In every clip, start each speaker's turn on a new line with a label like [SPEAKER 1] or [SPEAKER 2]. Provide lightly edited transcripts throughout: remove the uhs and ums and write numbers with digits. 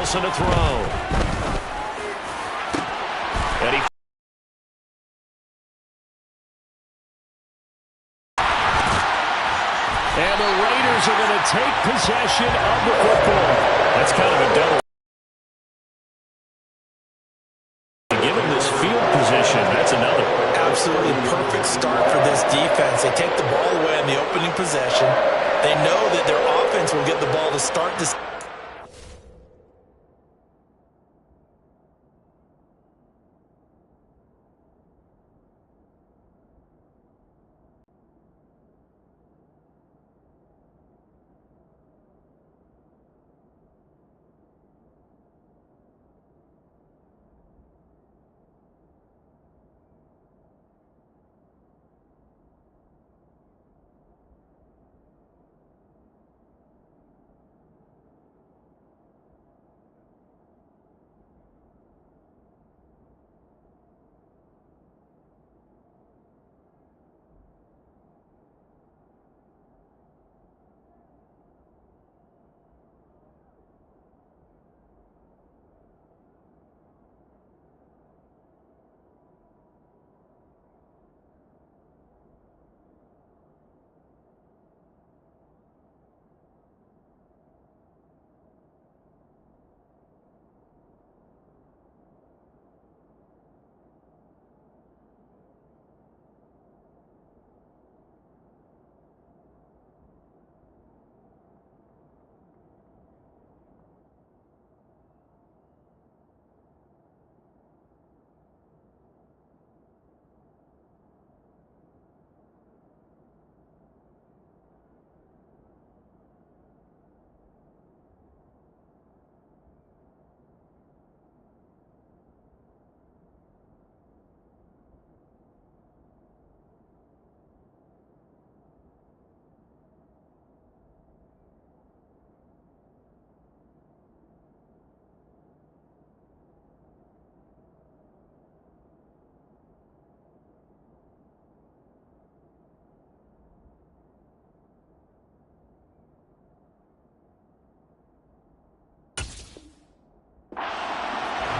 [SPEAKER 1] Wilson to throw. And he and the Raiders are going to take possession of the football. That's kind of a double. Given this field position, that's another.
[SPEAKER 2] Absolutely perfect start for this defense. They take the ball away on the opening possession. They know that their offense will get the ball to start this.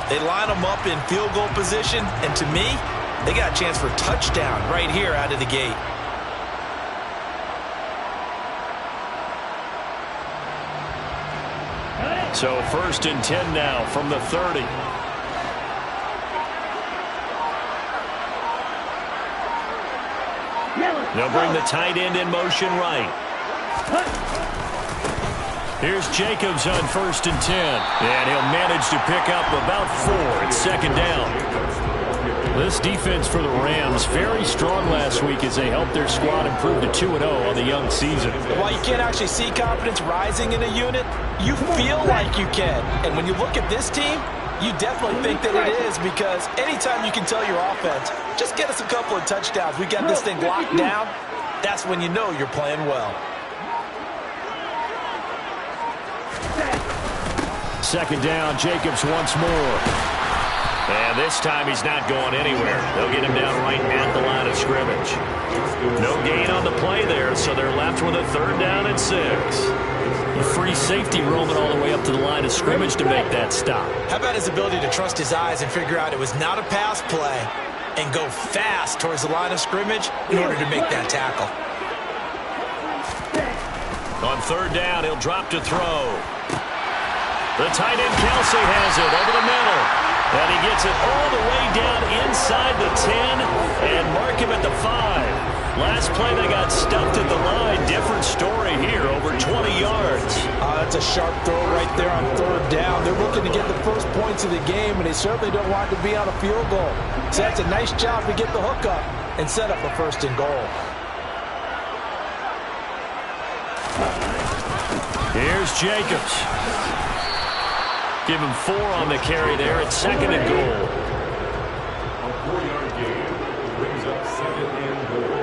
[SPEAKER 2] They line them up in field goal position, and to me, they got a chance for a touchdown right here out of the gate.
[SPEAKER 1] So 1st and 10 now from the 30. They'll bring the tight end in motion right. Here's Jacobs on 1st and 10. And he'll manage to pick up about 4. It's 2nd down. This defense for the Rams, very strong last week as they helped their squad improve to 2-0 on the young season.
[SPEAKER 2] While you can't actually see confidence rising in a unit, you feel like you can. And when you look at this team, you definitely think that it is, because anytime you can tell your offense, just get us a couple of touchdowns, we got this thing locked down, that's when you know you're playing well.
[SPEAKER 1] 2nd down, Jacobs once more. And this time he's not going anywhere. They'll get him down right at the line of scrimmage. No gain on the play there, so they're left with a 3rd down and 6. A free safety roaming all the way up to the line of scrimmage to make that stop.
[SPEAKER 2] How about his ability to trust his eyes and figure out it was not a pass play and go fast towards the line of scrimmage in order to make that tackle.
[SPEAKER 1] On 3rd down, he'll drop to throw. The tight end, Kelsey, has it over the middle. And he gets it all the way down inside the 10 and mark him at the 5. Last play, they got stuffed at the line. Different story here, over 20 yards.
[SPEAKER 2] That's a sharp throw right there on 3rd down. They're looking to get the first points of the game, and they certainly don't want to be on a field goal. So that's a nice job to get the hook up and set up a 1st and goal.
[SPEAKER 1] Here's Jacobs. Give him 4 on the carry there. It's 2nd and goal.
[SPEAKER 3] A 4-yard gain brings up 2nd and goal.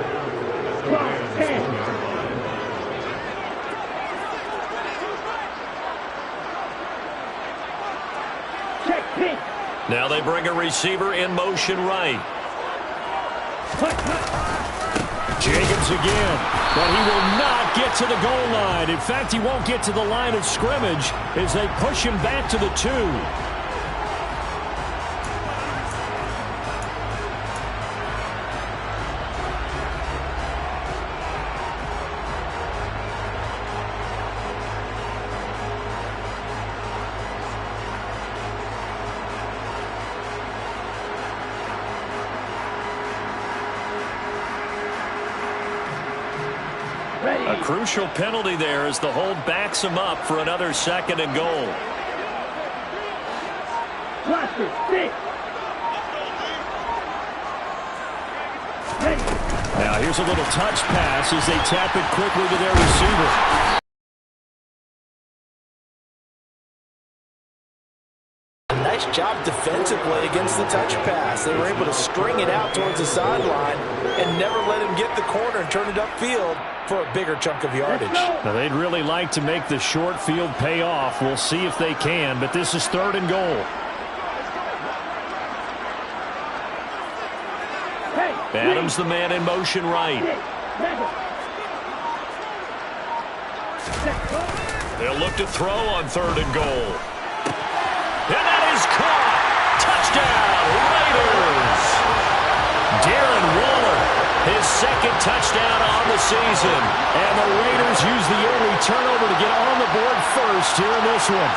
[SPEAKER 1] Now they bring a receiver in motion right. Jacobs again, but he will not get to the goal line. In fact, he won't get to the line of scrimmage as they push him back to the 2. A crucial penalty there as the hold backs him up for another 2nd and goal. Now here's a little touch pass as they tap it quickly to their receiver.
[SPEAKER 2] Nice job defensively against the touch pass. They were able to string it out towards the sideline and never let him get the corner and turn it upfield for a bigger chunk of yardage.
[SPEAKER 1] Now they'd really like to make the short field pay off. We'll see if they can, but this is 3rd and goal. Adams the man in motion right. They'll look to throw on 3rd and goal. And that is caught. Touchdown, Raiders. Darren Waller, his 2nd touchdown on the season. And the Raiders use the early turnover to get on the board first here in this one.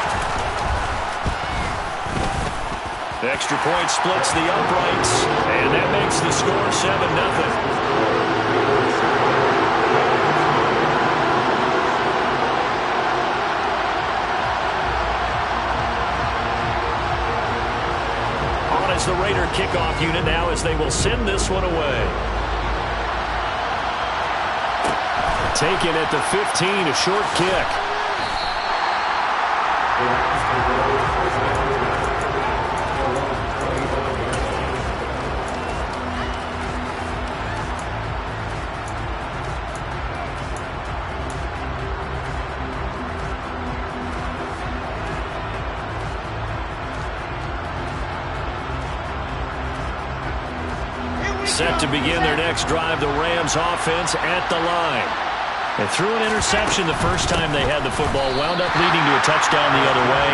[SPEAKER 1] The extra point splits the uprights, and that makes the score 7-0. As the Raider kickoff unit now as they will send this one away. Taken at the 15, a short kick. Set to begin their next drive, the Rams offense at the line. They threw an interception the first time they had the football, wound up leading to a touchdown the other way.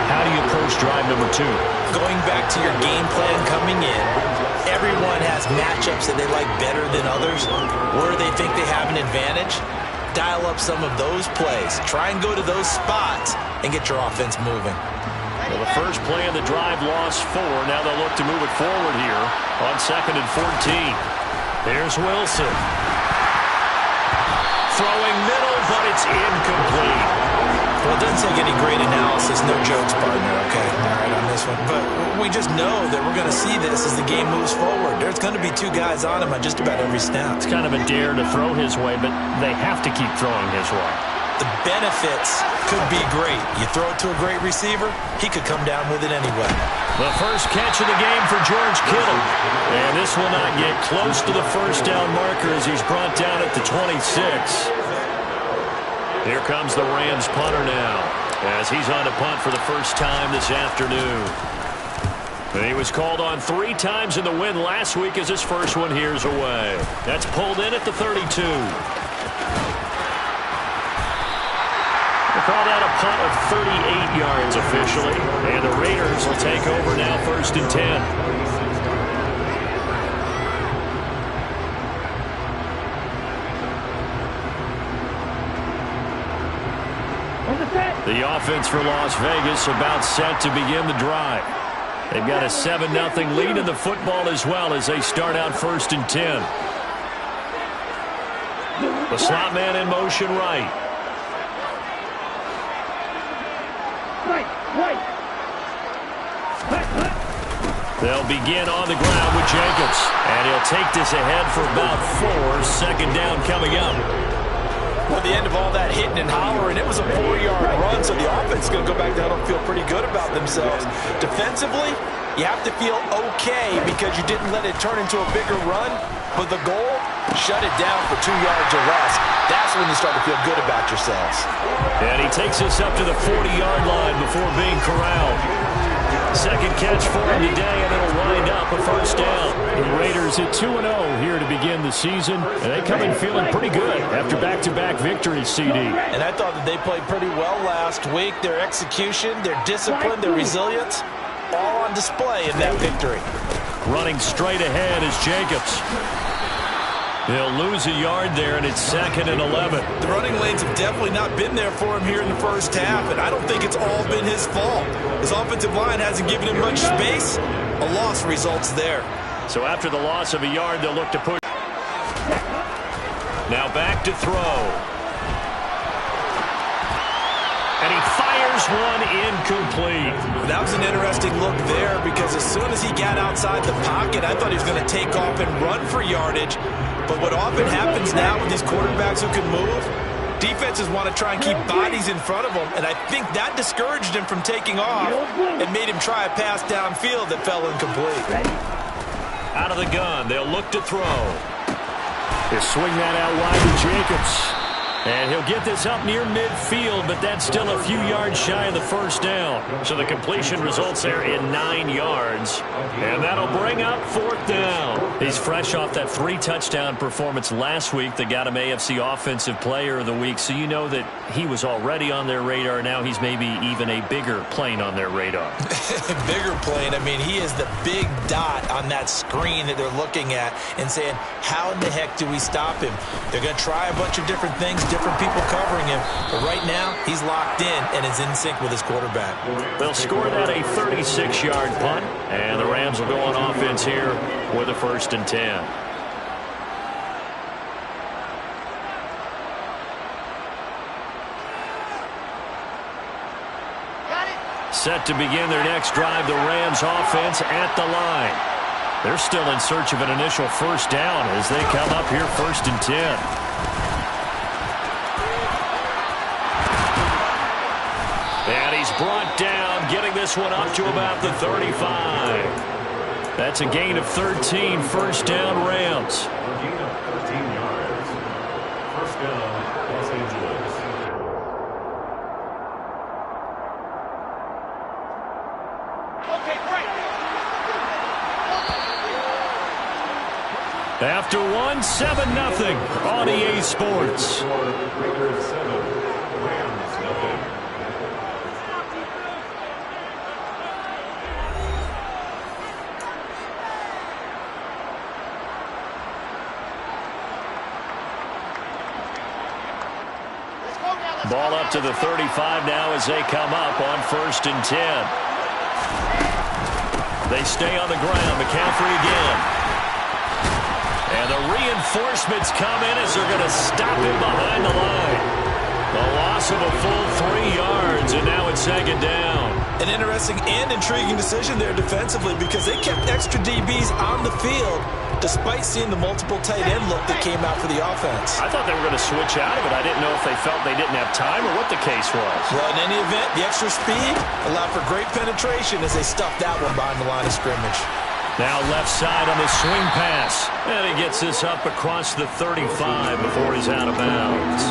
[SPEAKER 1] How do you approach drive number 2?
[SPEAKER 2] Going back to your game plan coming in, everyone has matchups that they like better than others. Where they think they have an advantage, dial up some of those plays. Try and go to those spots and get your offense moving.
[SPEAKER 1] Well, the first play of the drive lost 4. Now they'll look to move it forward here on 2nd and 14. There's Wilson. Throwing middle, but it's incomplete.
[SPEAKER 2] Well, it doesn't take any great analysis. No jokes, partner, okay? All right, on this one. But we just know that we're going to see this as the game moves forward. There's going to be 2 guys on him on just about every snap.
[SPEAKER 1] It's kind of a dare to throw his way, but they have to keep throwing his way.
[SPEAKER 2] The benefits could be great. You throw it to a great receiver, he could come down with it anyway.
[SPEAKER 1] The first catch of the game for George Kittle. And this will not get close to the first down marker as he's brought down at the 26. Here comes the Rams punter now as he's on to punt for the first time this afternoon. And he was called on 3 times in the win last week as his first one here's away. That's pulled in at the 32. Call that a punt of 38 yards officially. And the Raiders will take over now 1st and 10. The offense for Las Vegas about set to begin the drive. They've got a 7-0 lead in the football as well as they start out 1st and 10. The slot man in motion right. They'll begin on the ground with Jacobs. And he'll take this ahead for about 4. 2nd down coming up.
[SPEAKER 2] Well, the end of all that hitting and hollering, it was a 4-yard run, so the offense is going to go back down and feel pretty good about themselves. Defensively, you have to feel okay because you didn't let it turn into a bigger run, but the goal, shut it down for 2 yards or less. That's when you start to feel good about yourselves.
[SPEAKER 1] And he takes us up to the 40-yard line before being corralled. Second catch for him today, and it'll wind up a first down.
[SPEAKER 4] The Raiders at 2-0 here to begin the season, and they come in feeling pretty good after back-to-back victories, CD.
[SPEAKER 2] And I thought that they played pretty well last week. Their execution, their discipline, their resilience, all on display in that victory.
[SPEAKER 1] Running straight ahead is Jacobs. They'll lose a yard there, and it's 2nd and 11.
[SPEAKER 2] The running lanes have definitely not been there for him here in the first half, and I don't think it's all been his fault. His offensive line hasn't given him much space. A loss results there.
[SPEAKER 1] So after the loss of a yard, they'll look to push. Now back to throw. And he fires one incomplete.
[SPEAKER 2] That was an interesting look there because as soon as he got outside the pocket, I thought he was going to take off and run for yardage. But what often happens now with these quarterbacks who can move, defenses want to try and keep bodies in front of them, and I think that discouraged him from taking off and made him try a pass downfield that fell incomplete.
[SPEAKER 1] Out of the gun, they'll look to throw. He'll swing that out wide to Jacobs. And he'll get this up near midfield, but that's still a few yards shy of the first down. So the completion results there in 9 yards. And that'll bring up 4th down. He's fresh off that 3-touchdown performance last week that got him AFC Offensive Player of the Week. So you know that he was already on their radar. Now he's maybe even a bigger plane on their radar.
[SPEAKER 2] Bigger plane. I mean, he is the big dot on that screen that they're looking at and saying, how in the heck do we stop him? They're going to try a bunch of different things, different people covering him. But right now, he's locked in and is in sync with his quarterback.
[SPEAKER 1] They'll score that a 36-yard punt, and the Rams will go on offense here with a 1st and 10. Set to begin their next drive, the Rams offense at the line. They're still in search of an initial first down as they come up here 1st and 10. And he's brought down, getting this one up to about the 35. That's a gain of 13, first down Rams.
[SPEAKER 3] A gain of 13 yards. First down, Los Angeles.
[SPEAKER 1] After 1, 7-0 on EA Sports.
[SPEAKER 3] Raiders 7, Rams nothing.
[SPEAKER 1] Ball up to the 35 now as they come up on 1st and 10. They stay on the ground. McCaffrey again. And the reinforcements come in as they're going to stop him behind the line. The loss of a full 3 yards, and now it's 2nd down.
[SPEAKER 2] An interesting and intriguing decision there defensively because they kept extra DBs on the field despite seeing the multiple tight end look that came out for the offense.
[SPEAKER 1] I thought they were going to switch out of it. I didn't know if they felt they didn't have time or what the case was.
[SPEAKER 2] Well, in any event, the extra speed allowed for great penetration as they stuffed that one behind the line of scrimmage.
[SPEAKER 1] Now left side on the swing pass. And he gets this up across the 35 before he's out of bounds.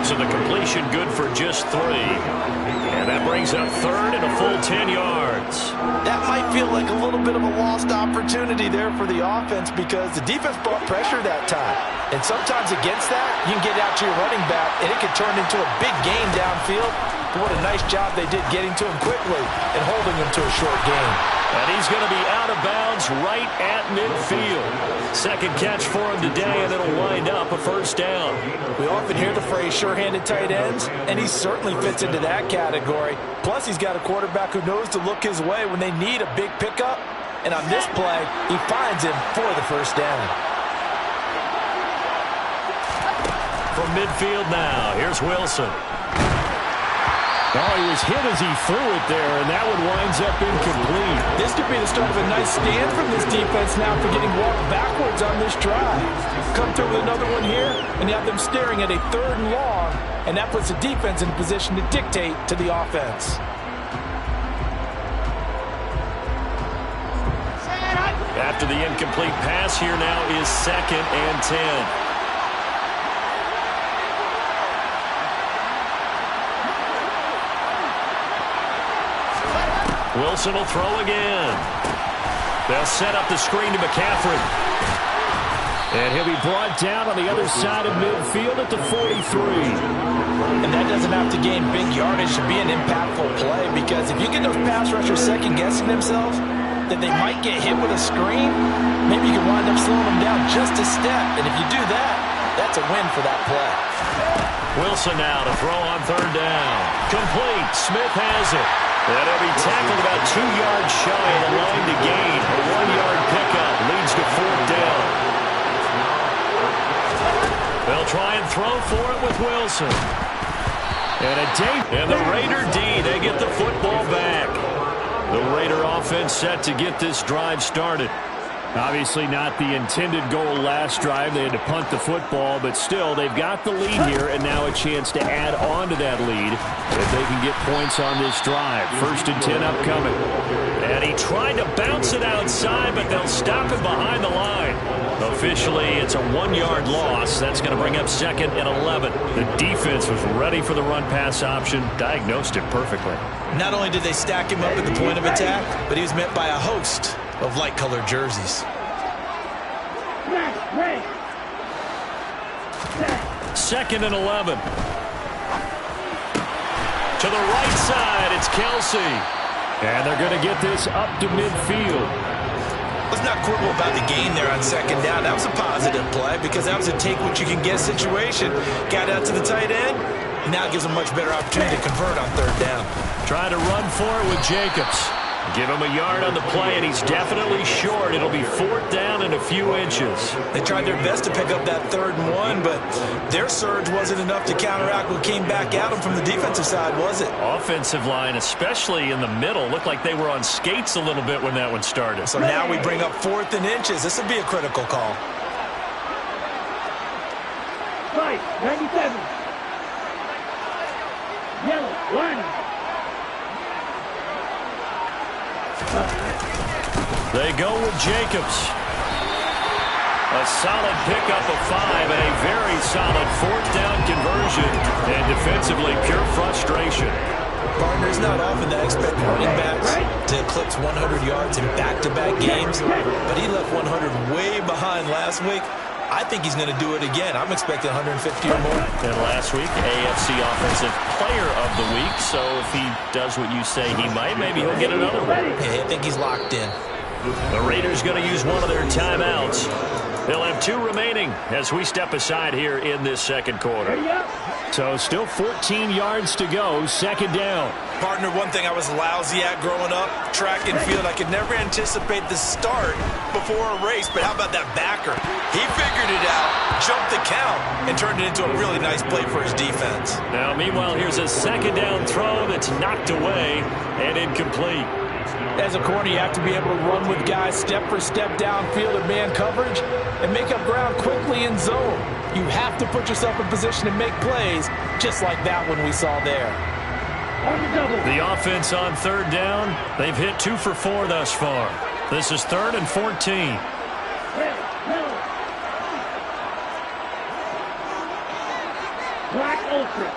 [SPEAKER 1] So the completion good for just 3. And that brings up 3rd and a full 10 yards.
[SPEAKER 2] That might feel like a little bit of a lost opportunity there for the offense because the defense brought pressure that time. And sometimes against that, you can get out to your running back, and it could turn into a big gain downfield. But what a nice job they did getting to him quickly and holding him to a short gain.
[SPEAKER 1] And he's going to be out of bounds right at midfield. Second catch for him today, and it'll wind up a first down.
[SPEAKER 2] We often hear the phrase sure-handed tight ends, and he certainly fits into that category. Plus, he's got a quarterback who knows to look his way when they need a big pickup. And on this play, he finds him for the first down.
[SPEAKER 1] From midfield now, here's Wilson.
[SPEAKER 4] Oh, he was hit as he threw it there, and that one winds up incomplete.
[SPEAKER 2] This could be the start of a nice stand from this defense now for getting walked backwards on this drive. Come through with another one here, and you have them staring at a 3rd and long, and that puts the defense in a position to dictate to the offense.
[SPEAKER 1] After the incomplete pass, here now is 2nd and 10. Wilson will throw again. They'll set up the screen to McCaffrey. And he'll be brought down on the other side of midfield at the 43.
[SPEAKER 2] And that doesn't have to gain big yardage to be an impactful play, because if you get those pass rushers second-guessing themselves, that they might get hit with a screen, maybe you can wind up slowing them down just a step. And if you do that, that's a win for that play.
[SPEAKER 1] Wilson now to throw on third down. Complete. Smith has it. And he'll be tackled about 2 yards shy of the line to gain. A 1-yard pickup leads to fourth down. They'll try and throw for it with Wilson. And the Raider D, they get the football back. The Raider offense set to get this drive started.
[SPEAKER 4] Obviously not the intended goal last drive. They had to punt the football, but still, they've got the lead here, and now a chance to add on to that lead if they can get points on this drive. 1st and 10 upcoming.
[SPEAKER 1] And he tried to bounce it outside, but they'll stop him behind the line. Officially, it's a 1-yard loss. That's going to bring up 2nd and 11.
[SPEAKER 4] The defense was ready for the run-pass option, diagnosed it perfectly.
[SPEAKER 2] Not only did they stack him up at the point of attack, but he was met by a host of light-colored jerseys.
[SPEAKER 1] 2nd and 11. To the right side, it's Kelsey.
[SPEAKER 4] And they're going to get this up to midfield.
[SPEAKER 2] Let's not quibble about the gain there on 2nd down. That was a positive play because that was a take-what-you-can-get situation. Got out to the tight end, and now it gives them a much better opportunity to convert on 3rd down.
[SPEAKER 1] Try to run for it with Jacobs. Give him a yard on the play, and he's definitely short. It'll be 4th down and a few inches.
[SPEAKER 2] They tried their best to pick up that 3rd and 1, but their surge wasn't enough to counteract what came back at them from the defensive side, was it?
[SPEAKER 1] Offensive line, especially in the middle, looked like they were on skates a little bit when that one started.
[SPEAKER 2] So now we bring up 4th and inches. This will be a critical call.
[SPEAKER 5] 97. Yellow, line.
[SPEAKER 1] They go with Jacobs. A solid pickup of 5 and a very solid 4th down conversion. And defensively, pure frustration.
[SPEAKER 2] Partner, it's not often that I expect running backs to eclipse 100 yards in back-to-back games, but he left 100 way behind last week. I think he's going to do it again. I'm expecting 150 or more.
[SPEAKER 1] And last week, AFC Offensive Player of the Week. So if he does what you say he might, maybe he'll get another one.
[SPEAKER 2] Yeah, I think he's locked in.
[SPEAKER 1] The Raiders going to use one of their timeouts. They'll have 2 remaining as we step aside here in this 2nd quarter.
[SPEAKER 4] So still 14 yards to go, 2nd down.
[SPEAKER 2] Partner, one thing I was lousy at growing up, track and field, I could never anticipate the start before a race, but how about that backer? He figured it out, jumped the count, and turned it into a really nice play for his defense.
[SPEAKER 1] Now, meanwhile, here's a 2nd down throw that's knocked away and incomplete.
[SPEAKER 2] As a corner, you have to be able to run with guys step for step downfield in man coverage and make up ground quickly in zone. You have to put yourself in position to make plays, just like that one we saw there.
[SPEAKER 1] The offense on 3rd down, they've hit 2 for 4 thus far. This is 3rd and 14.
[SPEAKER 5] Black Ultra.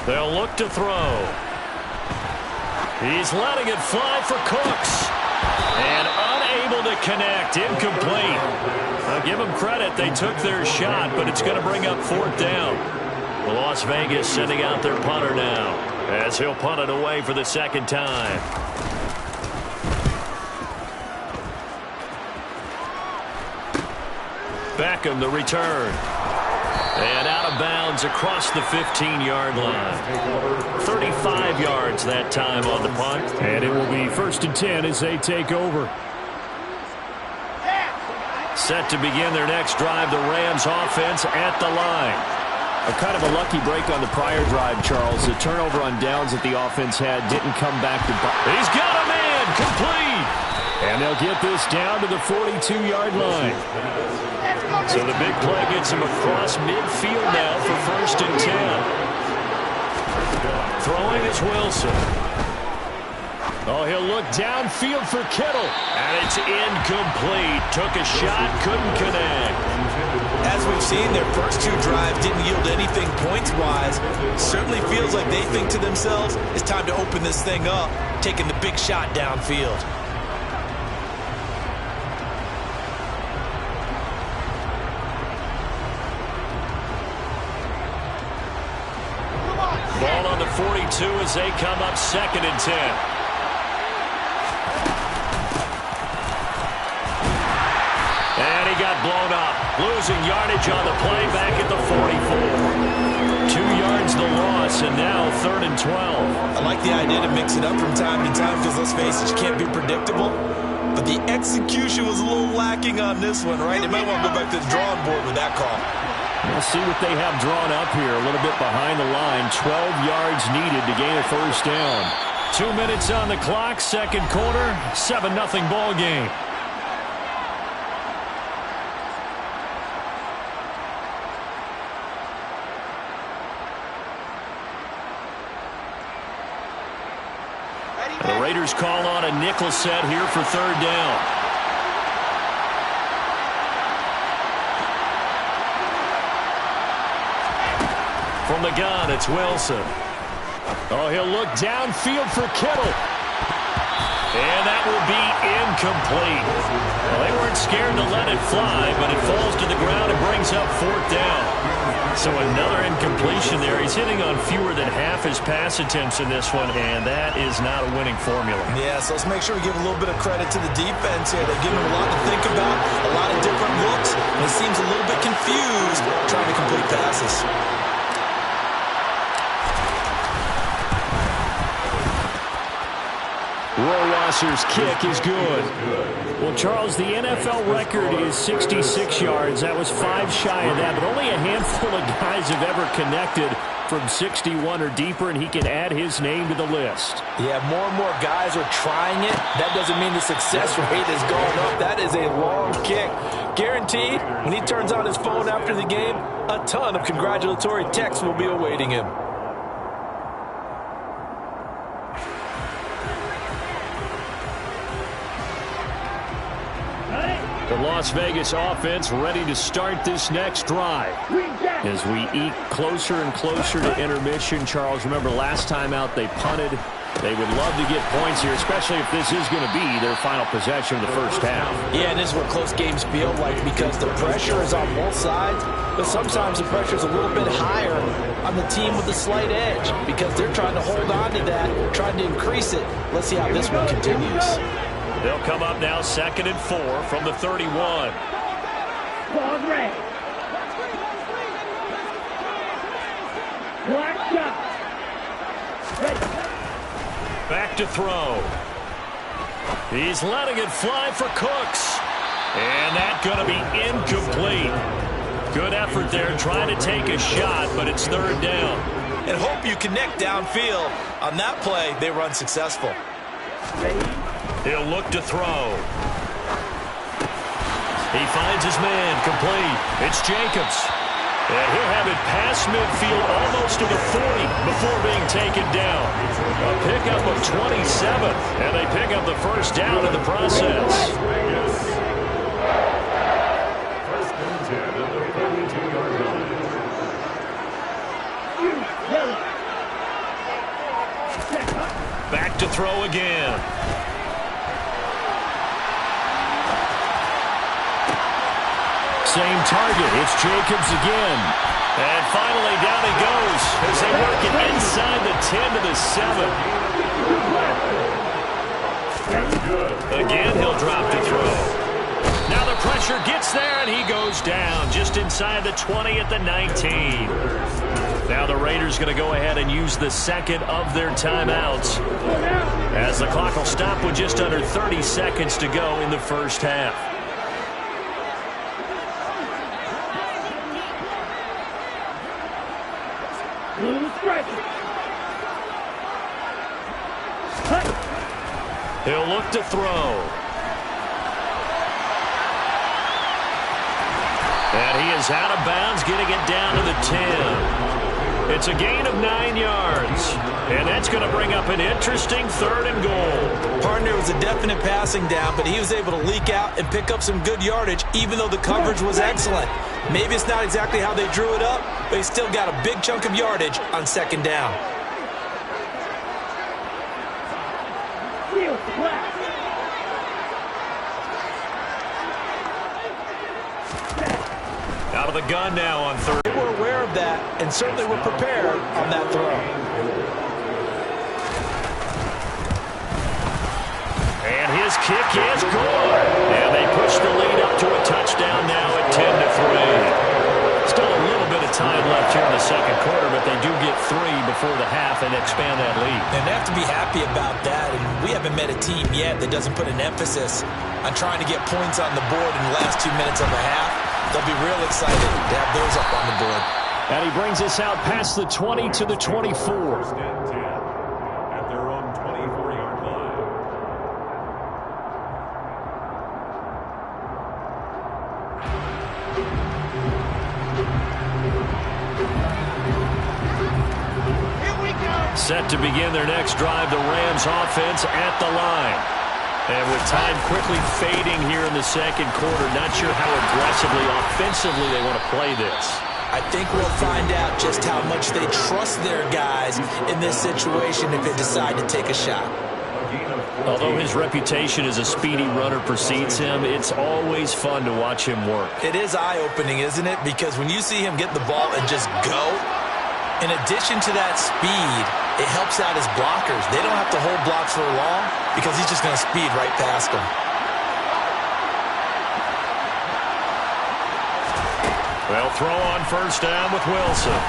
[SPEAKER 1] They'll look to throw. He's letting it fly for Cooks. And unable to connect. Incomplete. I'll give them credit. They took their shot, but it's going to bring up 4th down. Las Vegas sending out their punter now as he'll punt it away for the 2nd time. Beckham, the return. And out of bounds across the 15-yard line. 35 yards that time on the punt.
[SPEAKER 4] And it will be 1st and 10 as they take over.
[SPEAKER 1] Set to begin their next drive, the Rams offense at the line.
[SPEAKER 4] A kind of a lucky break on the prior drive, Charles. The turnover on downs that the offense had didn't come back to bite.
[SPEAKER 1] He's got a man, complete.
[SPEAKER 4] And they'll get this down to the 42-yard line.
[SPEAKER 1] So the big play gets him across midfield now for 1st and 10. Throwing is Wilson.
[SPEAKER 4] Oh, he'll look downfield for Kittle.
[SPEAKER 1] And it's incomplete. Took a shot, couldn't connect.
[SPEAKER 2] As as we've seen, their first two drives didn't yield anything points-wise. Certainly feels like they think to themselves, it's time to open this thing up, taking the big shot downfield.
[SPEAKER 1] Ball on the 42 as they come up 2nd and 10. And he got blown up, losing yardage on the play back at the 44. 2 yards the loss, and now 3rd and 12.
[SPEAKER 2] I like the idea to mix it up from time to time because, let's face it, you can't be predictable. But the execution was a little lacking on this one, right? They might want to go back to the drawing board with that call.
[SPEAKER 4] We'll see what they have drawn up here. A little bit behind the line. 12 yards needed to gain a first down.
[SPEAKER 1] 2 minutes on the clock, 2nd quarter, 7-0 ball game. The Raiders call on a nickel set here for 3rd down. From the gun, it's Wilson. Oh, he'll look downfield for Kittle. And that will be incomplete. Well, they weren't scared to let it fly, but it falls to the ground and brings up 4th down. So another incompletion there. He's hitting on fewer than half his pass attempts in this one, and that is not a winning formula.
[SPEAKER 2] Yeah, so let's make sure we give a little bit of credit to the defense here. They've given him a lot to think about, a lot of different looks, and he seems a little bit confused trying to complete passes.
[SPEAKER 1] Rohrwasser's kick is good. Well, Charles, the NFL record is 66 yards. That was 5 shy of that, but only a handful of guys have ever connected from 61 or deeper, and he can add his name to the list.
[SPEAKER 2] Yeah, more and more guys are trying it. That doesn't mean the success rate is going up. That is a long kick. Guaranteed, when he turns on his phone after the game, a ton of congratulatory texts will be awaiting him.
[SPEAKER 1] The Las Vegas offense ready to start this next drive. As we eke closer and closer to intermission, Charles, remember last time out they punted. They would love to get points here, especially if this is going to be their final possession of the first half.
[SPEAKER 2] Yeah, and this is what close games feel like because the pressure is on both sides, but sometimes the pressure is a little bit higher on the team with the slight edge because they're trying to hold on to that, trying to increase it. Let's see how this one continues.
[SPEAKER 1] They'll come up now 2nd and 4 from the 31.
[SPEAKER 5] Ball red. Black shot. Ready.
[SPEAKER 1] Back to throw. He's letting it fly for Cooks. And that's going to be incomplete. Good effort there trying to take a shot, but it's 3rd down.
[SPEAKER 2] And hope you connect downfield. On that play, they were unsuccessful.
[SPEAKER 5] Ready.
[SPEAKER 1] He'll look to throw. He finds his man, complete. It's Jacobs. And he'll have it past midfield almost to the 40 before being taken down. A pickup of 27, and they pick up the first down in the process.
[SPEAKER 3] First and 10 at the 32-yard line.
[SPEAKER 1] Back to throw again. Same target. It's Jacobs again. And finally down he goes as they work it inside the 10 to the 7. Again, he'll drop to throw. Now the pressure gets there, and he goes down just inside the 20 at the 19. Now the Raiders going to go ahead and use the second of their timeouts as the clock will stop with just under 30 seconds to go in the first half. He'll look to throw. And he is out of bounds, getting it down to the 10. It's a gain of 9 yards. And that's going to bring up an interesting 3rd and goal.
[SPEAKER 2] Partner, was a definite passing down, but he was able to leak out and pick up some good yardage, even though the coverage was excellent. Maybe it's not exactly how they drew it up, but he still got a big chunk of yardage on 2nd down.
[SPEAKER 1] Out of the gun now on 3rd.
[SPEAKER 2] They were aware of that and certainly were prepared on that throw.
[SPEAKER 1] And his kick is good. And they push the lead up to a touchdown now at 10-3. Still a little bit of time left here in the 2nd quarter, but they do get 3 before the half and expand that lead.
[SPEAKER 2] And they have to be happy about that. And we haven't met a team yet that doesn't put an emphasis on trying to get points on the board in the last 2 minutes of the half. They'll be real excited to have those up on the board.
[SPEAKER 4] And he brings us out past the 20 to the 24.
[SPEAKER 3] 1st and 10 at their own 24-yard line.
[SPEAKER 1] Set to begin their next drive, the Rams offense at the line. And with time quickly fading here in the 2nd quarter, not sure how aggressively, offensively they want to play this.
[SPEAKER 2] I think we'll find out just how much they trust their guys in this situation if they decide to take a shot.
[SPEAKER 1] Although his reputation as a speedy runner precedes him, it's always fun to watch him work.
[SPEAKER 2] It is eye-opening, isn't it? Because when you see him get the ball and just go, in addition to that speed, it helps out his blockers. They don't have to hold blocks for long because he's just going to speed right past them.
[SPEAKER 1] They'll throw on 1st down with Wilson.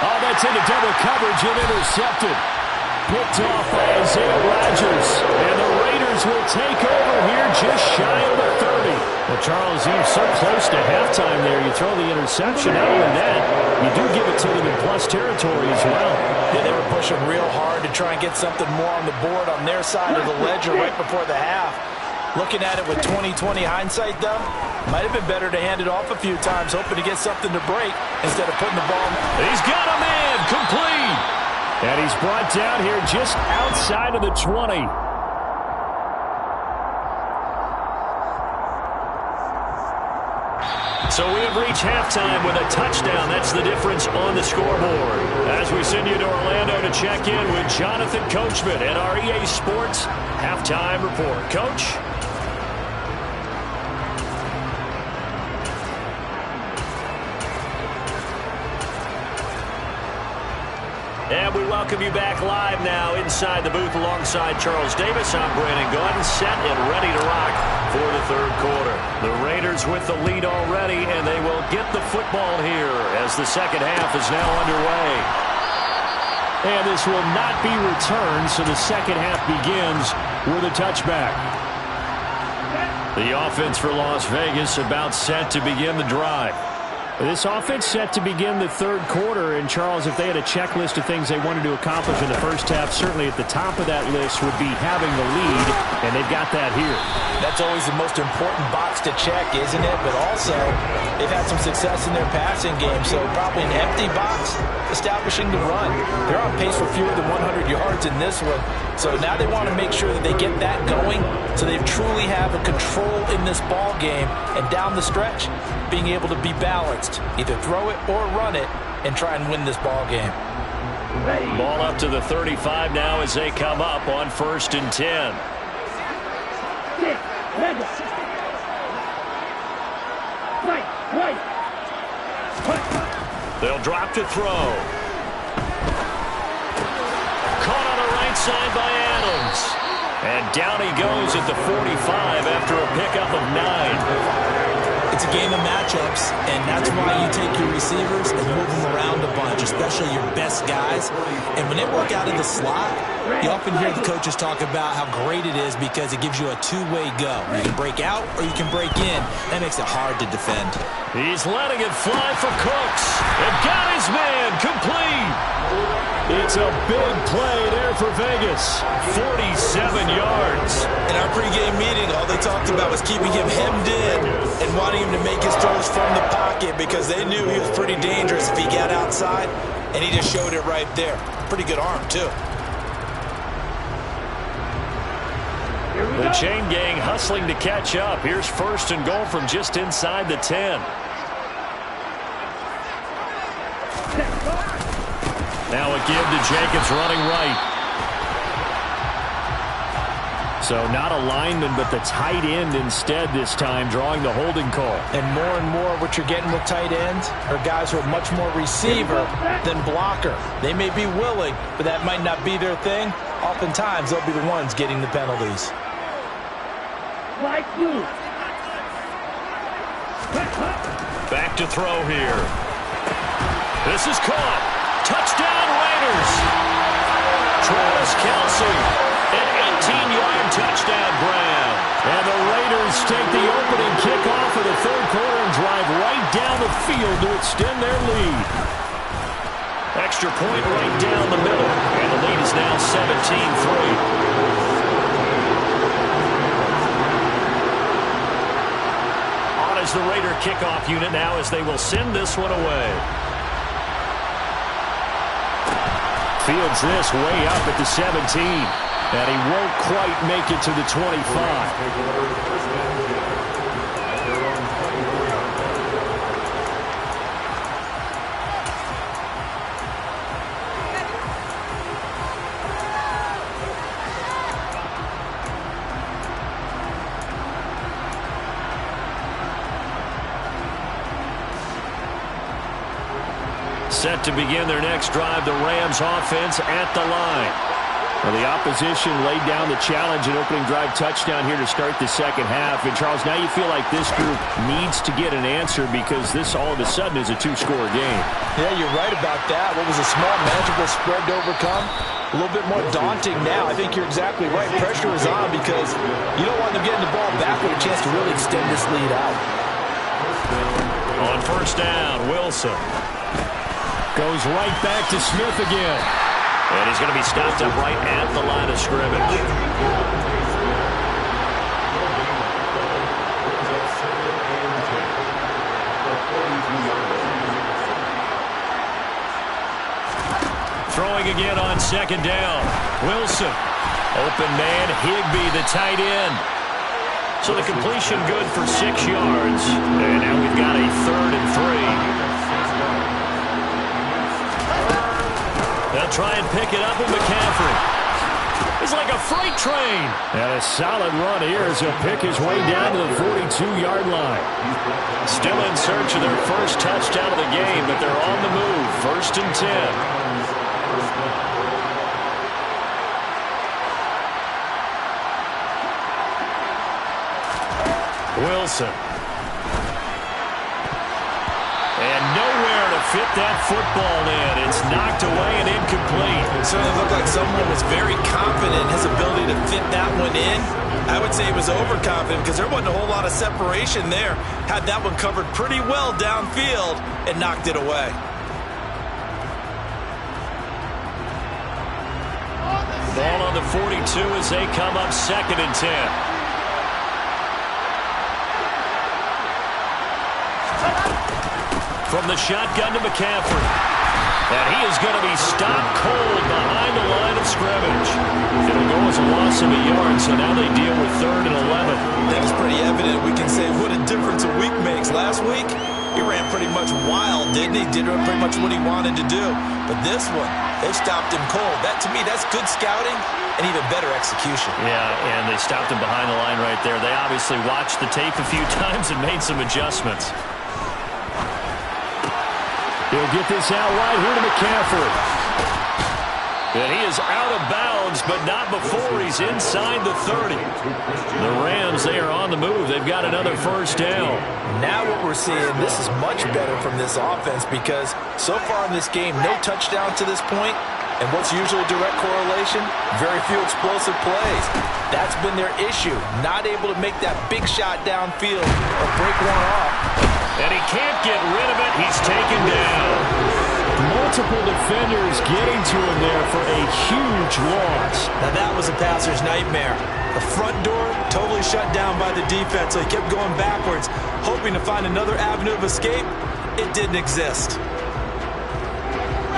[SPEAKER 4] Oh, that's into double coverage and intercepted. Picked off by Isaiah Rodgers. And the Raiders will take over here just shy of the 30. Well, Charles, you're so close to halftime there. You throw the interception. Not only that, you do give it to them in plus territory as well.
[SPEAKER 2] Yeah, they were pushing real hard to try and get something more on the board on their side of the ledger right before the half. Looking at it with 20/20 hindsight, though, might have been better to hand it off a few times, hoping to get something to break instead of putting the ball.
[SPEAKER 1] He's got a man, complete.
[SPEAKER 4] And he's brought down here just outside of the 20.
[SPEAKER 1] So we have reached halftime with a touchdown. That's the difference on the scoreboard. As we send you to Orlando to check in with Jonathan Coachman at our EA Sports Halftime Report. Coach? And we welcome you back live now inside the booth alongside Charles Davis. I'm Brandon Gordon, set and ready to rock for the 3rd quarter. The Raiders with the lead already, and they will get the football here as the 2nd half is now underway.
[SPEAKER 4] And this will not be returned, so the 2nd half begins with a touchback.
[SPEAKER 1] The offense for Las Vegas about set to begin the drive.
[SPEAKER 4] This offense set to begin the 3rd quarter, and Charles, if they had a checklist of things they wanted to accomplish in the 1st half, certainly at the top of that list would be having the lead, and they've got that here.
[SPEAKER 2] That's always the most important box to check, isn't it? But also, they've had some success in their passing game, so probably an empty box establishing the run. They're on pace for fewer than 100 yards in this one, so now they want to make sure that they get that going so they truly have a control in this ball game, and down the stretch, being able to be balanced. Either throw it or run it and try and win this ball game.
[SPEAKER 1] Ball up to the 35 now as they come up on 1st and 10. They'll drop to throw. Caught on the right side by Adams. And down he goes at the 45 after a pickup of 9.
[SPEAKER 2] It's a game of matchups, and that's why you take your receivers and move them around a bunch, especially your best guys. And when they work out of the slot, you often hear the coaches talk about how great it is because it gives you a two-way go. You can break out or you can break in. That makes it hard to defend.
[SPEAKER 1] He's letting it fly for Cooks. And got his man complete.
[SPEAKER 4] It It's a big play there for Vegas. 47 yards.
[SPEAKER 2] In our pregame meeting, all they talked about was keeping him hemmed in and wanting him to make his throws from the pocket because they knew he was pretty dangerous if he got outside, and he just showed it right there. Pretty good arm, too.
[SPEAKER 1] The chain gang hustling to catch up. Here's 1st and goal from just inside the 10. Now a give to Jacobs running right. So not a lineman, but the tight end instead this time, drawing the holding call.
[SPEAKER 2] And more what you're getting with tight ends are guys who are much more receiver than blocker. They may be willing, but that might not be their thing. Oftentimes, they'll be the ones getting the penalties.
[SPEAKER 1] Back to throw here. This is caught. Touchdown Raiders. Travis Kelce, an 18-yard touchdown grab. And the Raiders take the opening kickoff of the 3rd quarter and drive right down the field to extend their lead. Extra point right down the middle. And the lead is now 17-3. As the Raider kickoff unit now as they will send this one away. Fields this way up at the 17. And he won't quite make it to the 25. Set to begin their next drive, the Rams offense at the line. Well, the opposition laid down the challenge and opening drive touchdown here to start the 2nd half. And, Charles, now you feel like this group needs to get an answer because this all of a sudden is a 2-score game.
[SPEAKER 2] Yeah, you're right about that. What was a small, manageable spread to overcome? A little bit more daunting now. I think you're exactly right. Pressure is on because you don't want them getting the ball back with a chance to really extend this lead out.
[SPEAKER 1] On 1st down, Wilson.
[SPEAKER 4] Goes right back to Smith again.
[SPEAKER 1] And he's going to be stopped up right at the line of scrimmage. Throwing again on 2nd down. Wilson. Open man, Higbee, the tight end. So the completion good for 6 yards. And now we've got a 3rd and 3. They'll try and pick it up with McCaffrey. It's like a freight train.
[SPEAKER 4] And a solid run here as he'll pick his way down to the 42-yard line.
[SPEAKER 1] Still in search of their first touchdown of the game, but they're on the move. 1st and 10. Wilson. And nowhere to fit that football in. It's knocked away and incomplete.
[SPEAKER 2] It certainly looked like someone was very confident in his ability to fit that one in. I would say he was overconfident because there wasn't a whole lot of separation there. Had that one covered pretty well downfield and knocked it away.
[SPEAKER 1] Ball on the 42 as they come up 2nd and 10. From the shotgun to McCaffrey. And he is going to be stopped cold behind the line of scrimmage. It'll go as a loss of a yard, so now they deal with 3rd and 11.
[SPEAKER 2] That was pretty evident. We can say what a difference a week makes. Last week, he ran pretty much wild, didn't he? Did pretty much what he wanted to do. But this one, they stopped him cold. That, to me, that's good scouting and even better execution.
[SPEAKER 1] Yeah, and they stopped him behind the line right there. They obviously watched the tape a few times and made some adjustments.
[SPEAKER 4] He'll get this out right here to McCaffrey.
[SPEAKER 1] And he is out of bounds, but not before he's inside the 30. The Rams, they are on the move. They've got another 1st down.
[SPEAKER 2] Now what we're seeing, this is much better from this offense because so far in this game, no touchdown to this point. And what's usually a direct correlation? Very few explosive plays. That's been their issue. Not able to make that big shot downfield or break one off.
[SPEAKER 1] And he can't get rid of it. He's taken down.
[SPEAKER 4] multiple defenders getting to him there for a huge loss.
[SPEAKER 2] Now that was a passer's nightmare. The front door totally shut down by the defense, so he kept going backwards, hoping to find another avenue of escape. It didn't exist.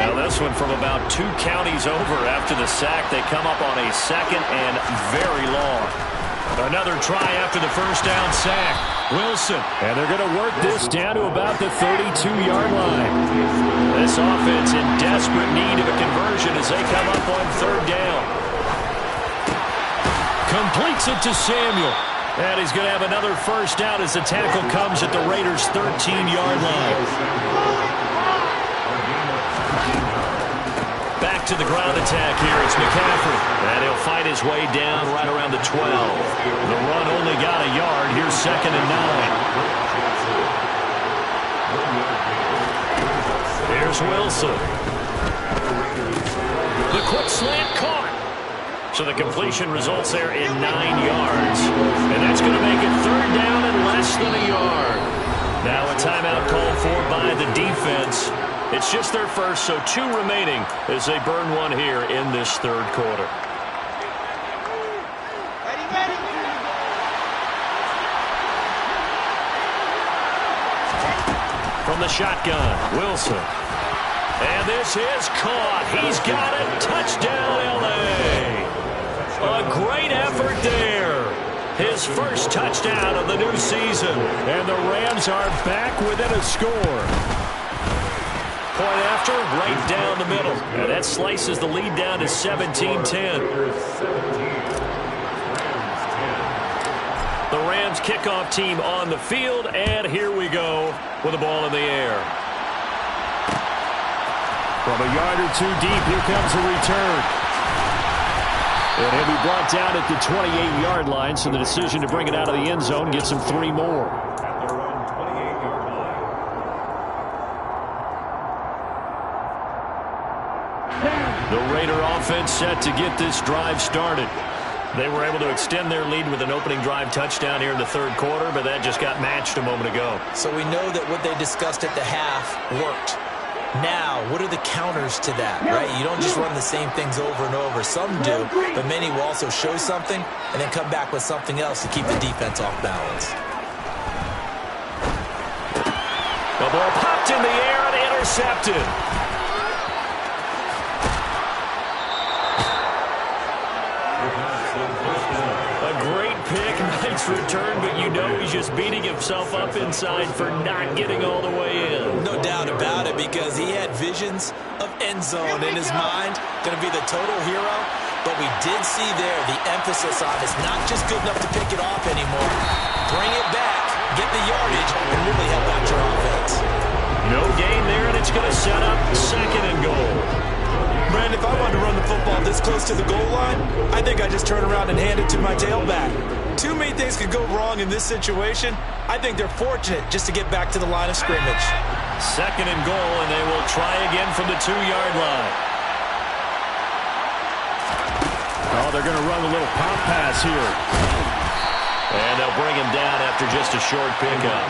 [SPEAKER 1] Now this one from about 2 counties over after the sack. They come up on a second and very long. Another try after the first down sack. Wilson.
[SPEAKER 4] And they're going to work this down to about the 32-yard line.
[SPEAKER 1] This offense in desperate need of a conversion as they come up on 3rd down. Completes it to Samuel. And he's going to have another first down as the tackle comes at the Raiders' 13-yard line. Back to the ground attack here. It's McCaffrey. And he'll fight his way down right around the 12. The run only got a yard. Here's 2nd and 9. Here's Wilson. The quick slant caught. So the completion results there in 9 yards. And that's going to make it 3rd down and less than a yard. Now a timeout called for by the defense. It's just their first, so 2 remaining as they burn one here in this 3rd quarter. From the shotgun, Wilson. And this is caught. He's got it. Touchdown, L.A. A great effort there. His first touchdown of the new season. And the Rams are back within a score. Point after, right down the middle. And that slices the lead down to 17-10. The Rams kickoff team on the field, and here we go with the ball in the air.
[SPEAKER 4] From a yard or 2 deep, here comes a return. And he'll be brought down at the 28-yard line, so the decision to bring it out of the end zone gets him 3 more.
[SPEAKER 1] The Raider offense set to get this drive started. They were able to extend their lead with an opening drive touchdown here in the 3rd quarter, but that just got matched a moment ago.
[SPEAKER 2] So we know that what they discussed at the half worked. Now, what are the counters to that, right? You don't just run the same things over and over. Some do, but many will also show something and then come back with something else to keep the defense off balance.
[SPEAKER 1] The ball popped in the air and intercepted. Nice return, but you know he's just beating himself up inside for not getting all the way in.
[SPEAKER 2] No doubt about it, because he had visions of end zone in his mind. Going to be the total hero, but we did see there the emphasis on it's not just good enough to pick it off anymore. Bring it back, get the yardage, and really help out your offense.
[SPEAKER 1] No gain there, and it's going to set up 2nd and goal.
[SPEAKER 2] Brandon, if I wanted to run the football this close to the goal line, I think I'd just turn around and hand it to my tailback. Too many things could go wrong in this situation. I think they're fortunate just to get back to the line of scrimmage.
[SPEAKER 1] 2nd and goal, and they will try again from the 2-yard line.
[SPEAKER 4] Oh, they're going to run a little pop pass here.
[SPEAKER 1] And they'll bring him down after just a short pickup.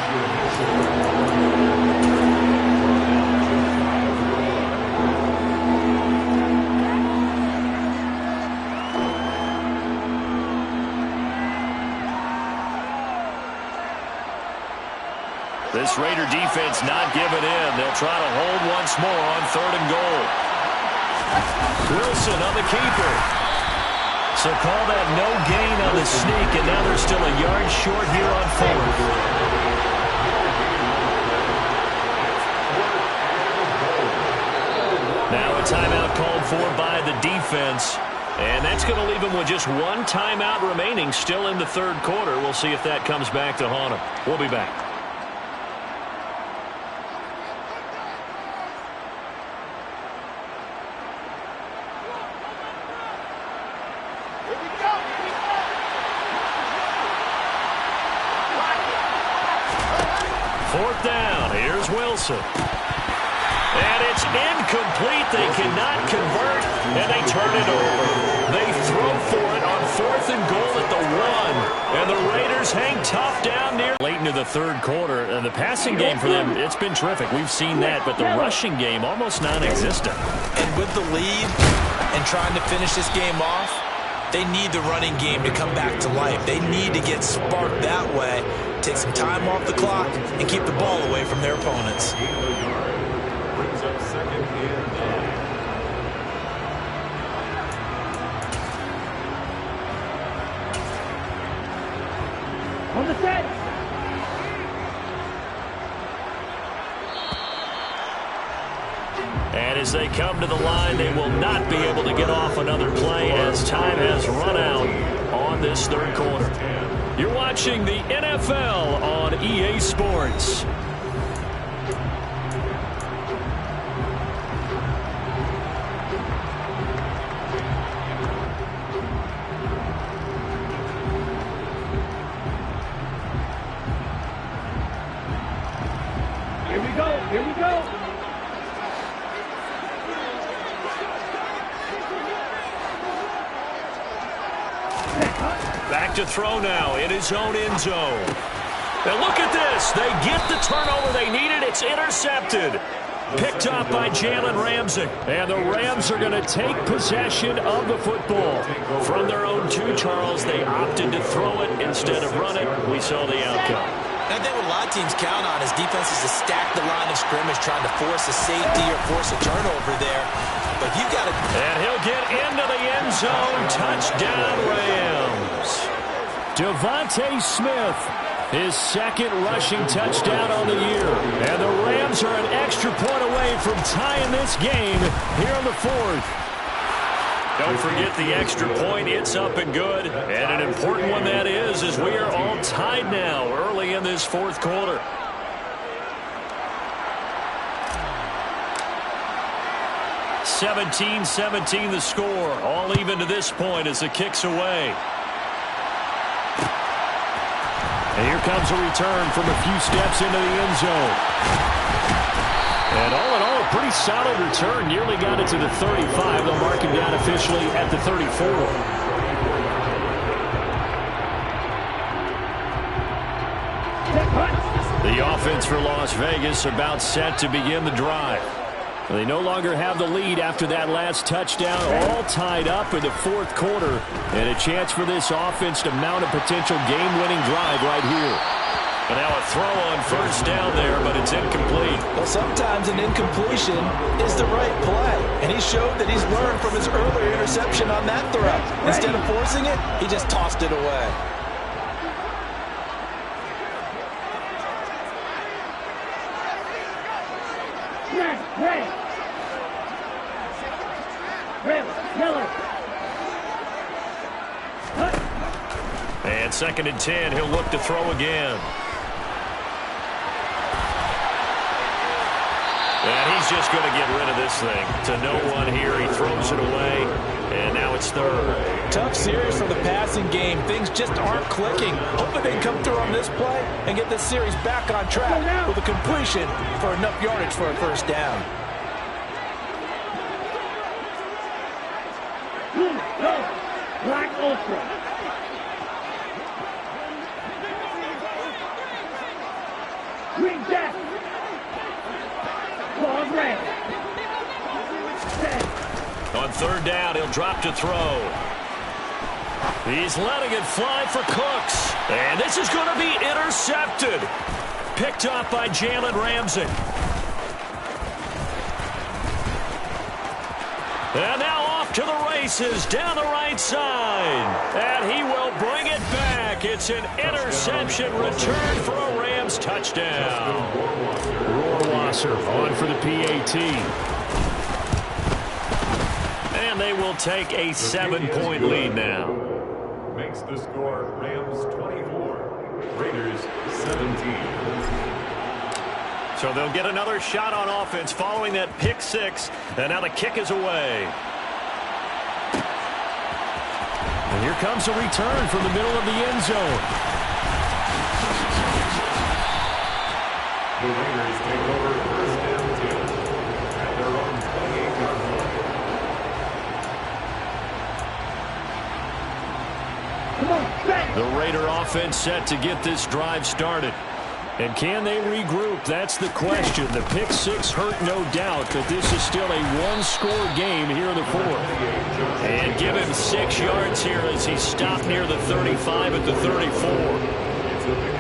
[SPEAKER 1] This Raider defense not giving in. They'll try to hold once more on 3rd and goal. Wilson on the keeper. So call that no gain on the sneak, and now they're still a yard short here on 4th. Now a timeout called for by the defense. And that's going to leave them with just 1 timeout remaining still in the 3rd quarter. We'll see if that comes back to haunt them. We'll be back. Fourth down. Here's Wilson. And it's incomplete. They cannot convert, and they turn it over. They throw for it on 4th and goal at the 1. And the Raiders hang tough down near. late into the third quarter. And the passing game for them, it's been terrific. We've seen that, but the rushing game almost non-existent.
[SPEAKER 2] And with the lead and trying to finish this game off, they need the running game to come back to life. They need to get sparked that way, take some time off the clock, and keep the ball away from their opponents.
[SPEAKER 3] Brings up second and 9.
[SPEAKER 5] On the set.
[SPEAKER 1] And as they come to the line, they will not be able to get off another play as time has run out on this third quarter. You're watching the NFL on EA Sports.
[SPEAKER 5] Here we go. Here we go.
[SPEAKER 1] Back to throw now in his own end zone. And look at this. They get the turnover they needed. It's intercepted. Picked up by Jalen Ramsey. And the Rams are going to take possession of the football. From their own 2, Charles, they opted to throw it instead of run it. We saw the outcome.
[SPEAKER 2] And I think what a lot of teams count on is defenses to stack the line of scrimmage, trying to force a safety or force a turnover there. But you got to...
[SPEAKER 1] And he'll get into the end zone. Touchdown, Rams. Devontae Smith, his second rushing touchdown on the year. And the Rams are an extra point away from tying this game here in the fourth. Don't forget the extra point. It's up and good. And an important one that is, as we are all tied now early in this fourth quarter. (17-17) the score. All even to this point as the kick's away. And here comes a return from a few steps into the end zone. And all in all, a pretty solid return. Nearly got it to the 35. They'll mark him down officially at the 34. The offense for Las Vegas about set to begin the drive. They no longer have the lead after that last touchdown, all tied up in the fourth quarter, and a chance for this offense to mount a potential game-winning drive right here. And now a throw on first down there, but it's incomplete.
[SPEAKER 2] Well, sometimes an incompletion is the right play, and he showed that he's learned from his earlier interception on that throw. Instead of forcing it, he just tossed it away.
[SPEAKER 1] And second and 10, he'll look to throw again. And he's just going to get rid of this thing. To no one here, he throws it away, and now it's third.
[SPEAKER 2] Tough series for the passing game. Things just aren't clicking. Hoping they can come through on this play and get this series back on track with a completion for enough yardage for a first down.
[SPEAKER 5] Black Ultra. Green Jack. Claws red.
[SPEAKER 1] On third down, he'll drop to throw. He's letting it fly for Cooks. And this is going to be intercepted. Picked up by Jalen Ramsey. And now off to the races down the right side. And he will bring it back. It's an interception return for a Rams touchdown. Rohrwasser on for the PAT. And they will take a 7-point lead now.
[SPEAKER 3] Makes the score Rams 24, Raiders 17.
[SPEAKER 1] So they'll get another shot on offense following that pick six. And now the kick is away. And here comes a return from the middle of the end zone.
[SPEAKER 3] The Raiders take over first down 2 at their own 28-yard line.
[SPEAKER 5] Come on, bang.
[SPEAKER 4] The Raider offense set to get this drive started. And can they regroup? That's the question. The pick six hurt, no doubt, but this is still a one-score game here in the fourth. And give him 6 yards here as he stopped near the 35 at the 34.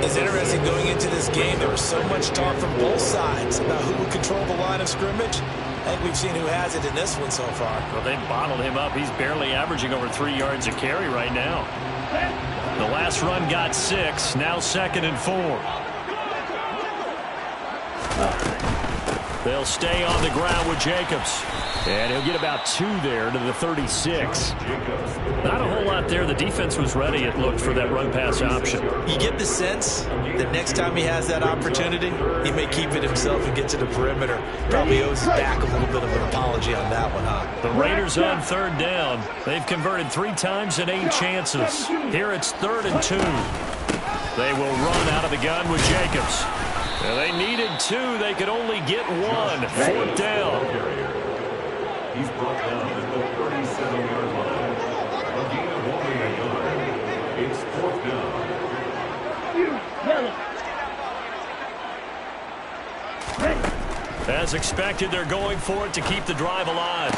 [SPEAKER 2] It's interesting going into this game. There was so much talk from both sides about who would control the line of scrimmage. I think we've seen who has it in this one so far.
[SPEAKER 4] Well, they bottled him up. He's barely averaging over 3 yards a carry right now. The last run got 6. Now 2nd and 4. They'll stay on the ground with Jacobs. And he'll get about 2 there to the 36. Not a whole lot there. The defense was ready, it looked, for that run-pass option.
[SPEAKER 2] You get the sense that next time he has that opportunity, he may keep it himself and get to the perimeter. Probably owes his back a little bit of an apology on that one, huh?
[SPEAKER 4] The Raiders on 3rd down. They've converted 3 times in 8 chances. Here it's 3rd and 2. They will run out of the gun with Jacobs. Well, they needed 2. They could only get 1. 4th down.
[SPEAKER 3] He's brought down at the 37-yard line. A gain of only a yard. It's 4th down.
[SPEAKER 4] As expected, they're going for it to keep the drive alive.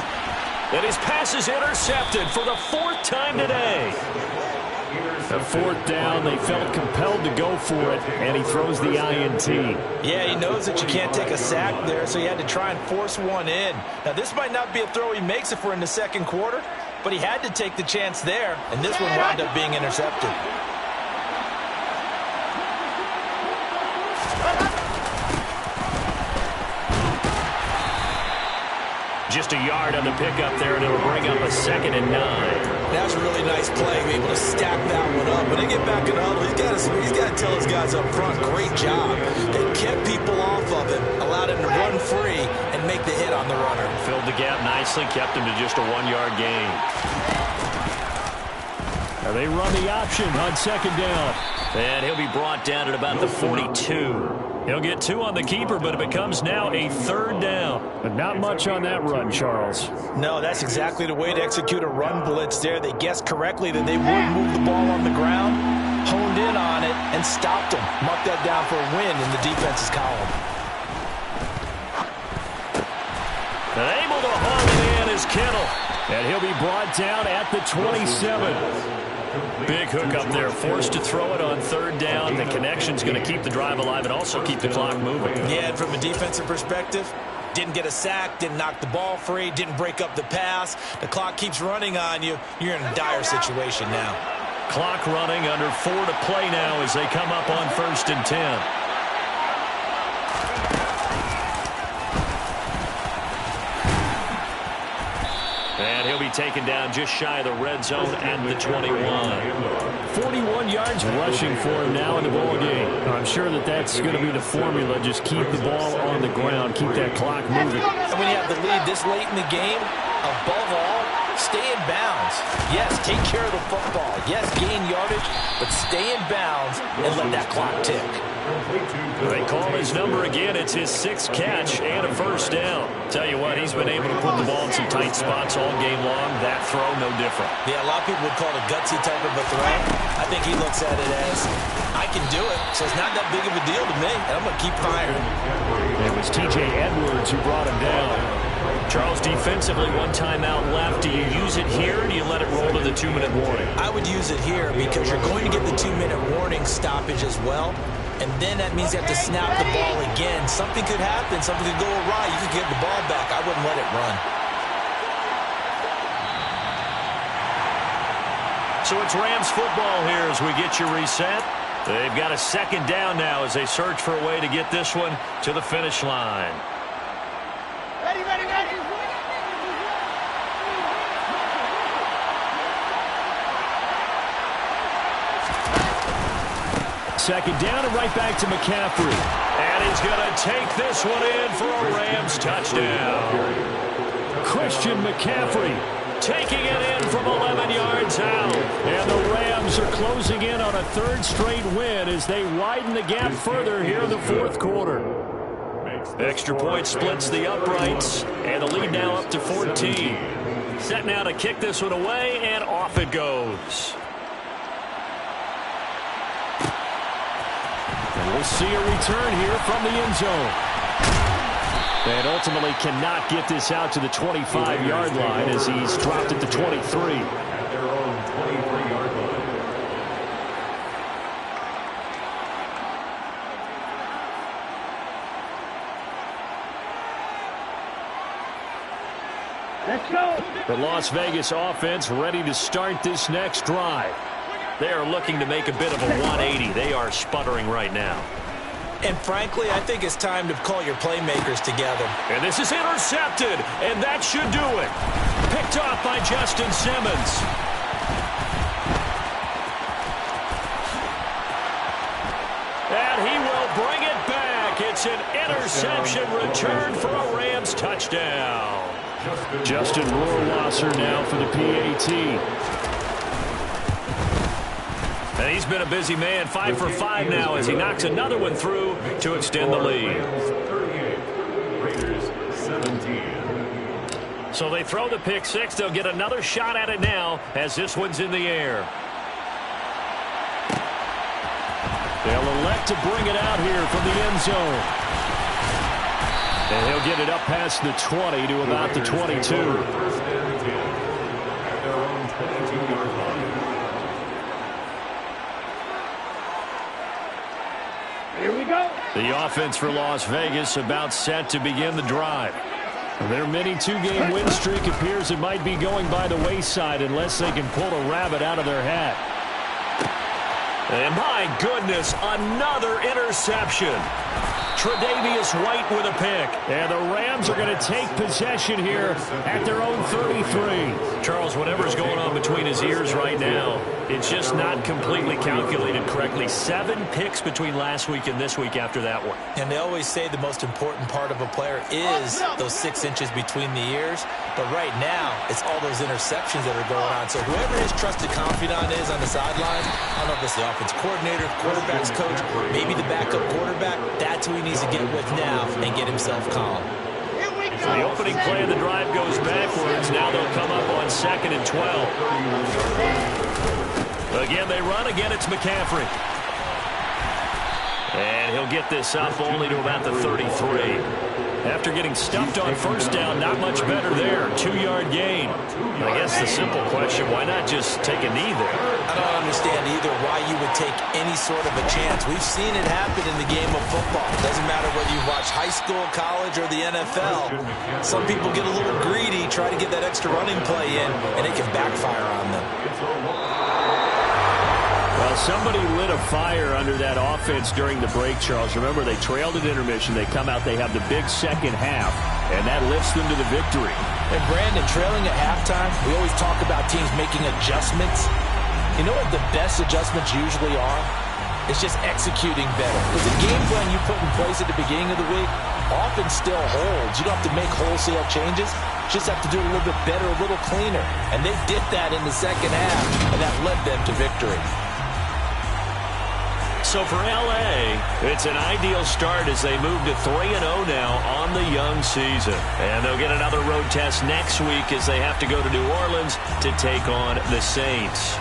[SPEAKER 4] And his pass is intercepted for the 4th time today. A 4th down, they felt compelled to go for it, and he throws the INT.
[SPEAKER 2] Yeah, he knows that you can't take a sack there, so he had to try and force one in. Now, this might not be a throw he makes if we're in the 2nd quarter, but he had to take the chance there, and this one wound up being intercepted.
[SPEAKER 4] Just a yard on the pickup there, and it'll bring up a 2nd and 9.
[SPEAKER 2] That's a really nice play, be able to stack that one up. When they get back in the huddle, he's got to tell his guys up front, great job. They kept people off of him, allowed him to run free and make the hit on the runner.
[SPEAKER 4] Filled the gap nicely, kept him to just a 1-yard gain. Now they run the option on 2nd down. And he'll be brought down at about the 42. He'll get 2 on the keeper, but it becomes now a 3rd down. But not much on that run, Charles.
[SPEAKER 2] No, that's exactly the way to execute a run blitz there. They guessed correctly that they would move the ball on the ground, honed in on it, and stopped them. Marked that down for a win in the defense's column.
[SPEAKER 4] And able to haul it in is Kittle. And he'll be brought down at the 27. Big hook up there, forced to throw it on 3rd down. The connection's going to keep the drive alive and also keep the clock moving.
[SPEAKER 2] Yeah, and from a defensive perspective, didn't get a sack, didn't knock the ball free, didn't break up the pass. The clock keeps running on you. You're in a dire situation now.
[SPEAKER 4] Clock running, under 4 to play now as they come up on 1st and 10. And he'll be taken down just shy of the red zone at the 21. 41 yards rushing for him now in the ball game. I'm sure that's going to be the formula. Just keep the ball on the ground, keep that clock moving.
[SPEAKER 2] And when you have the lead this late in the game, above all, stay in bounds. Yes, take care of the football. Yes, gain yardage, but stay in bounds and let that clock tick.
[SPEAKER 4] They call his number again. It's his 6th catch and a 1st down. Tell you what, he's been able to put the ball in some tight spots all game long. That throw, no different.
[SPEAKER 2] Yeah, a lot of people would call it a gutsy type of a throw. I think he looks at it as, I can do it, so it's not that big of a deal to me, and I'm going to keep firing.
[SPEAKER 4] It was T.J. Edwards who brought him down. Charles, defensively, 1 timeout left. Do you use it here, or do you let it roll to the 2-minute warning?
[SPEAKER 2] I would use it here because you're going to get the 2-minute warning stoppage as well. And then that means you have to snap the ball again. Something could happen. Something could go awry. You could get the ball back. I wouldn't let it run.
[SPEAKER 4] So it's Rams football here as we get you reset. They've got a 2nd down now as they search for a way to get this one to the finish line.
[SPEAKER 5] Ready, ready, ready.
[SPEAKER 4] 2nd down and right back to McCaffrey. And he's going to take this one in for a Rams touchdown. Christian McCaffrey taking it in from 11 yards out. And the Rams are closing in on a 3rd straight win as they widen the gap further here in the 4th quarter. Extra point splits the uprights, and the lead now up to 14. Set now to kick this one away, and off it goes. And we'll see a return here from the end zone. And ultimately cannot get this out to the 25-yard line as he's dropped at the 23.
[SPEAKER 3] At their own 23-yard line.
[SPEAKER 5] Let's go.
[SPEAKER 4] The Las Vegas offense ready to start this next drive.
[SPEAKER 1] They are looking to make a bit of a 180. They are sputtering right now.
[SPEAKER 2] And frankly, I think it's time to call your playmakers together.
[SPEAKER 1] And this is intercepted, and that should do it. Picked off by Justin Simmons. And he will bring it back. It's an interception return for a Rams touchdown.
[SPEAKER 4] Justin Rohrwasser now for the PAT.
[SPEAKER 1] And he's been a busy man, 5 for 5 now as he knocks another one through to extend the lead.
[SPEAKER 3] 38, Raiders 17.
[SPEAKER 1] So they throw the pick six. They'll get another shot at it now as this one's in the air.
[SPEAKER 4] They'll elect to bring it out here from the end zone. And he'll get it up past the 20 to about the 22.
[SPEAKER 3] First and 10 at their own 22-yard line.
[SPEAKER 5] Here we go.
[SPEAKER 4] The offense for Las Vegas about set to begin the drive. Their mini two-game win streak appears it might be going by the wayside unless they can pull a rabbit out of their hat.
[SPEAKER 1] And my goodness, another interception. Tre'Davious White with a pick.
[SPEAKER 4] And the Rams are going to take possession here at their own 33.
[SPEAKER 1] Charles, whatever's going on between his ears right now, it's just not completely calculated correctly. 7 picks between last week and this week after that one.
[SPEAKER 2] And they always say the most important part of a player is those 6 inches between the ears. But right now, it's all those interceptions that are going on. So whoever his trusted confidant is on the sidelines, I don't know if it's the offense coordinator, quarterback's coach, maybe the backup quarterback, that's who he needs to get with now and get himself calm.
[SPEAKER 1] The opening play of the drive goes backwards. Now they'll come up on 2nd and 12. Again, they run. Again, it's McCaffrey. And he'll get this up only to about the 33. After getting stuffed on first down, not much better there. 2-yard gain. I guess the simple question, why not just take a knee there?
[SPEAKER 2] I don't understand either why you would take any sort of a chance. We've seen it happen in the game of football. It doesn't matter whether you watch high school, college, or the NFL. Some people get a little greedy, try to get that extra running play in, and it can backfire on them.
[SPEAKER 4] Well, somebody lit a fire under that offense during the break, Charles. Remember, they trailed at intermission. They come out, they have the big second half, and that lifts them to the victory.
[SPEAKER 2] And Brandon, trailing at halftime, we always talk about teams making adjustments. You know what the best adjustments usually are? It's just executing better. Because the game plan you put in place at the beginning of the week often still holds. You don't have to make wholesale changes. You just have to do it a little bit better, a little cleaner. And they did that in the second half, and that led them to victory.
[SPEAKER 1] So for L.A., it's an ideal start as they move to 3-0 now on the young season. And they'll get another road test next week as they have to go to New Orleans to take on the Saints.